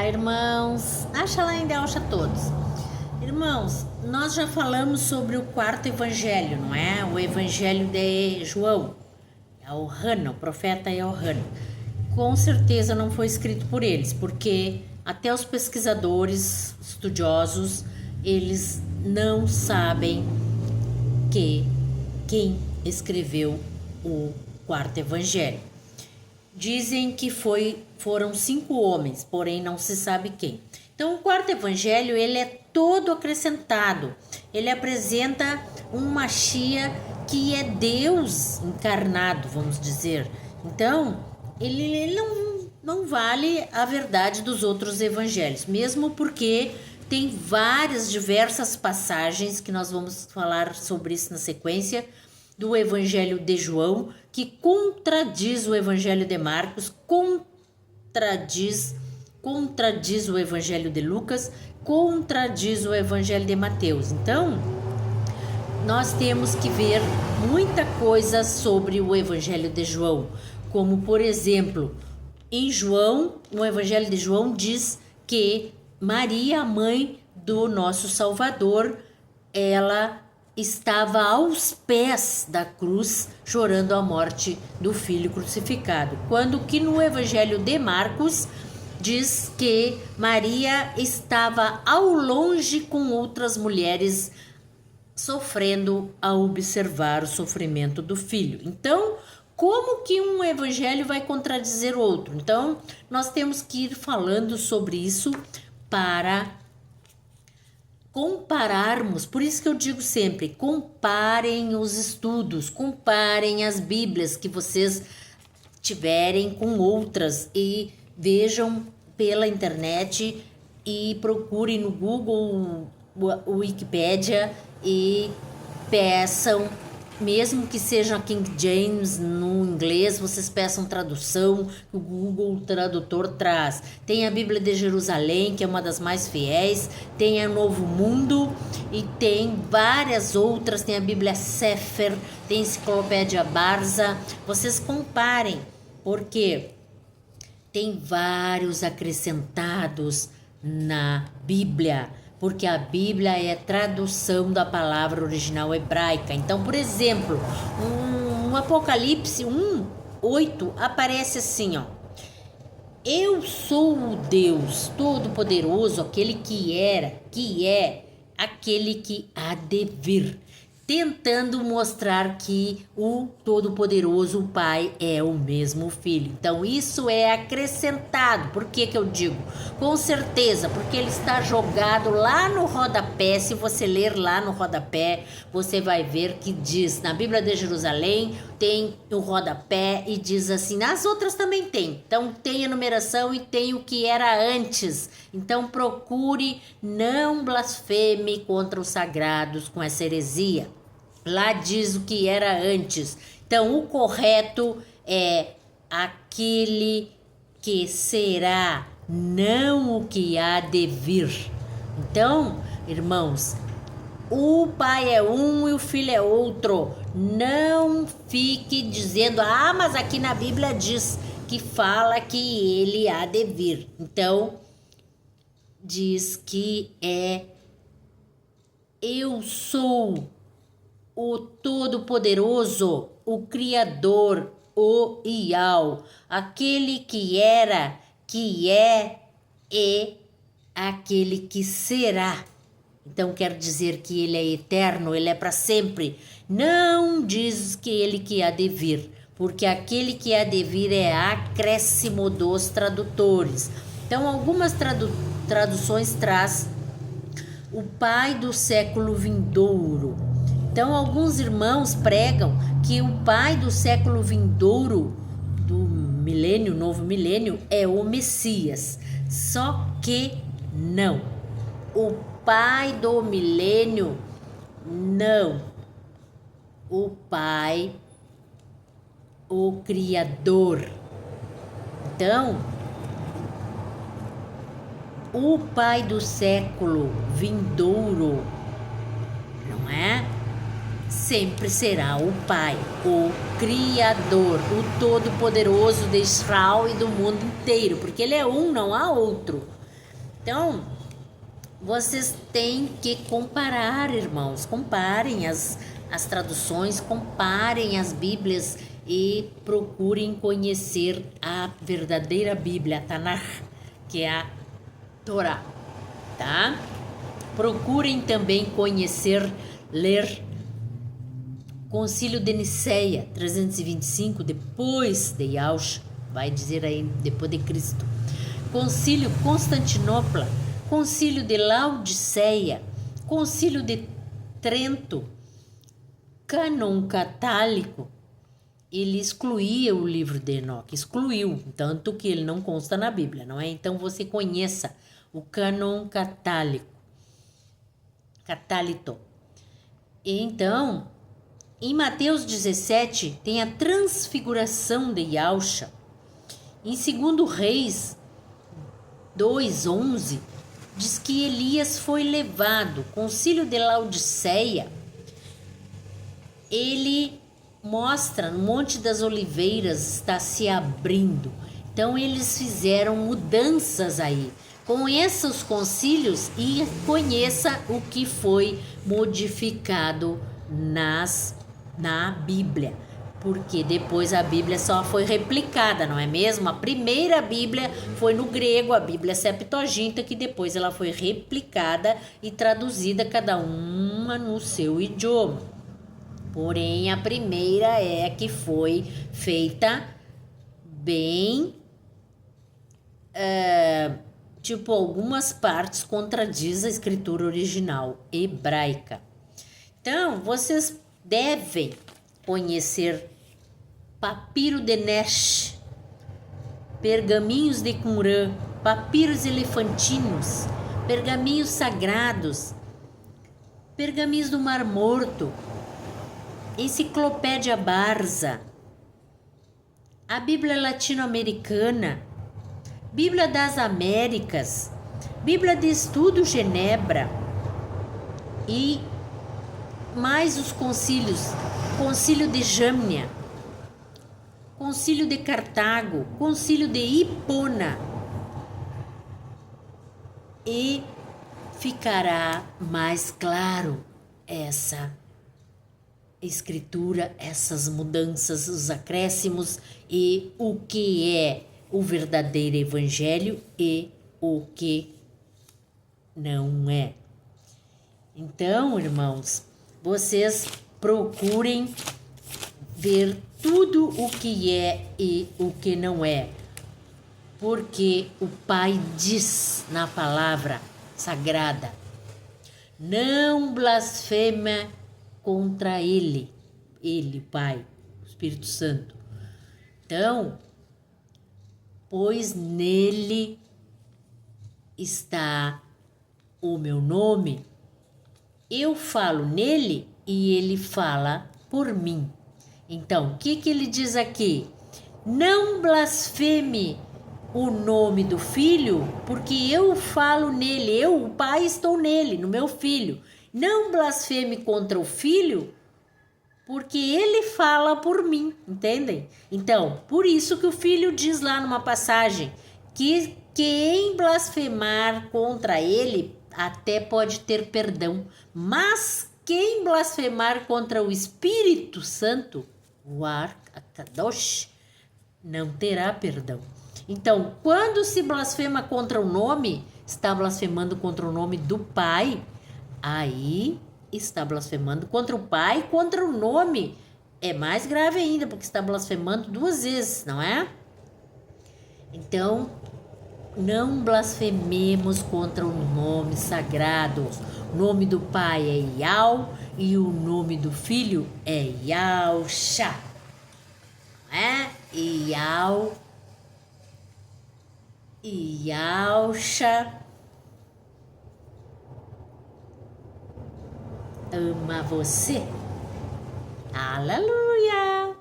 irmãos. Acha lá ainda, acha todos. Irmãos, nós já falamos sobre o quarto evangelho, não é? O evangelho de João. É o Hannah, o profeta é o Hannah. Com certeza não foi escrito por eles, porque até os pesquisadores estudiosos, eles não sabem quem escreveu o quarto evangelho. Dizem que foram 5 homens, porém não se sabe quem. Então o quarto evangelho, ele é todo acrescentado. Ele apresenta um Machia que é Deus encarnado, vamos dizer. Então, ele não vale a verdade dos outros evangelhos, mesmo porque tem diversas passagens que nós vamos falar sobre isso na sequência, do evangelho de João, que contradiz o evangelho de Marcos, contradiz o evangelho de Lucas, contradiz o evangelho de Mateus. Então, nós temos que ver muita coisa sobre o evangelho de João, como por exemplo, em João, no evangelho de João diz que Maria, a mãe do nosso Salvador, ela estava aos pés da cruz, chorando a morte do filho crucificado. Quando que no evangelho de Marcos diz que Maria estava ao longe com outras mulheres, sofrendo a observar o sofrimento do filho. Então, como que um evangelho vai contradizer o outro? Então, nós temos que ir falando sobre isso para compararmos. Por isso que eu digo sempre, comparem os estudos, comparem as Bíblias que vocês tiverem com outras e vejam pela internet e procurem no Google, Wikipédia e peçam, mesmo que seja King James no inglês, vocês peçam tradução que o Google Tradutor traz. Tem a Bíblia de Jerusalém, que é uma das mais fiéis, tem a Novo Mundo e tem várias outras, tem a Bíblia Sefer, tem a Enciclopédia Barça. Vocês comparem, porque tem vários acrescentados na Bíblia, porque a Bíblia é tradução da palavra original hebraica. Então, por exemplo, no Apocalipse 1:8 aparece assim, ó: eu sou o Deus Todo-Poderoso, aquele que era, que é, aquele que há de vir, tentando mostrar que o Todo-Poderoso, o Pai, é o mesmo Filho. Então, isso é acrescentado. Por que eu digo? Com certeza, porque ele está jogado lá no rodapé. Se você ler lá no rodapé, você vai ver que diz, na Bíblia de Jerusalém, tem o rodapé e diz assim, nas outras também tem. Então, tem a numeração e tem o que era antes. Então, procure, não blasfeme contra os sagrados com essa heresia. Lá diz o que era antes. Então, o correto é aquele que será, não o que há de vir. Então, irmãos, o Pai é um e o Filho é outro. Não fique dizendo, mas aqui na Bíblia diz que fala que ele há de vir. Então, diz que eu sou o Todo-Poderoso, o Criador, o Iau, aquele que era, que é e aquele que será. Então quer dizer que ele é eterno, ele é para sempre. Não diz que ele que há de vir, porque aquele que há de vir é acréscimo dos tradutores. Então algumas traduções traz o Pai do século vindouro. Então, alguns irmãos pregam que o Pai do século vindouro, do milênio, novo milênio, é o Messias. Só que não. O Pai do milênio, não. O Pai, o Criador. Então, o Pai do século vindouro, não é? Sempre será o Pai, o Criador, o Todo-Poderoso de Israel e do mundo inteiro, porque ele é um, não há outro. Então, vocês têm que comparar, irmãos. Comparem as traduções, comparem as Bíblias e procurem conhecer a verdadeira Bíblia, a Tanakh, que é a Torá, tá? Procurem também conhecer, ler Concílio de Nicéia, 325, depois de Yahushua, vai dizer aí, depois de Cristo. Concílio Constantinopla, Concílio de Laodiceia, Concílio de Trento, Cânon Catálico. Ele excluía o livro de Enoque, excluiu, tanto que ele não consta na Bíblia, não é? Então você conheça o Cânon Catálico, Catálito. Então, em Mateus 17 tem a transfiguração de Yahushua. Em 2 Reis 2:11 diz que Elias foi levado. Concílio de Laodiceia, ele mostra no Monte das Oliveiras está se abrindo. Então eles fizeram mudanças aí. Conheça os concílios e conheça o que foi modificado na Bíblia. Porque depois a Bíblia só foi replicada, não é mesmo? A primeira Bíblia foi no grego, a Bíblia Septuaginta, que depois ela foi replicada e traduzida cada uma no seu idioma. Porém, a primeira é a que foi feita bem, algumas partes contradiz a escritura original hebraica. Então, vocês devem conhecer Papiro de Nesh, Pergaminhos de Qumrã, Papiros elefantinos, Pergaminhos sagrados, Pergaminhos do Mar Morto, Enciclopédia Barza, a Bíblia Latino-Americana, Bíblia das Américas, Bíblia de Estudo Genebra e mais os concílios, Concílio de Jamnia, Concílio de Cartago, Concílio de Hipona, e ficará mais claro essa escritura, essas mudanças, os acréscimos e o que é o verdadeiro evangelho e o que não é. Então, irmãos, vocês procurem ver tudo o que é e o que não é, porque o Pai diz na palavra sagrada: não blasfema contra ele, o Pai, o Espírito Santo. Então, pois nele está o meu nome, eu falo nele e ele fala por mim. Então, o que ele diz aqui? Não blasfeme o nome do Filho, porque eu falo nele, eu, o Pai, estou nele, no meu Filho. Não blasfeme contra o Filho, porque ele fala por mim, entendem? Então, por isso que o Filho diz lá numa passagem que quem blasfemar contra ele até pode ter perdão, mas quem blasfemar contra o Espírito Santo, o Kadosh, não terá perdão. Então, quando se blasfema contra o nome, está blasfemando contra o nome do Pai, aí está blasfemando contra o Pai, contra o nome. É mais grave ainda, porque está blasfemando duas vezes, não é? Então, não blasfememos contra o nome sagrado. O nome do Pai é Yau e o nome do Filho é Yahushua. Yahushua ama você. Aleluia!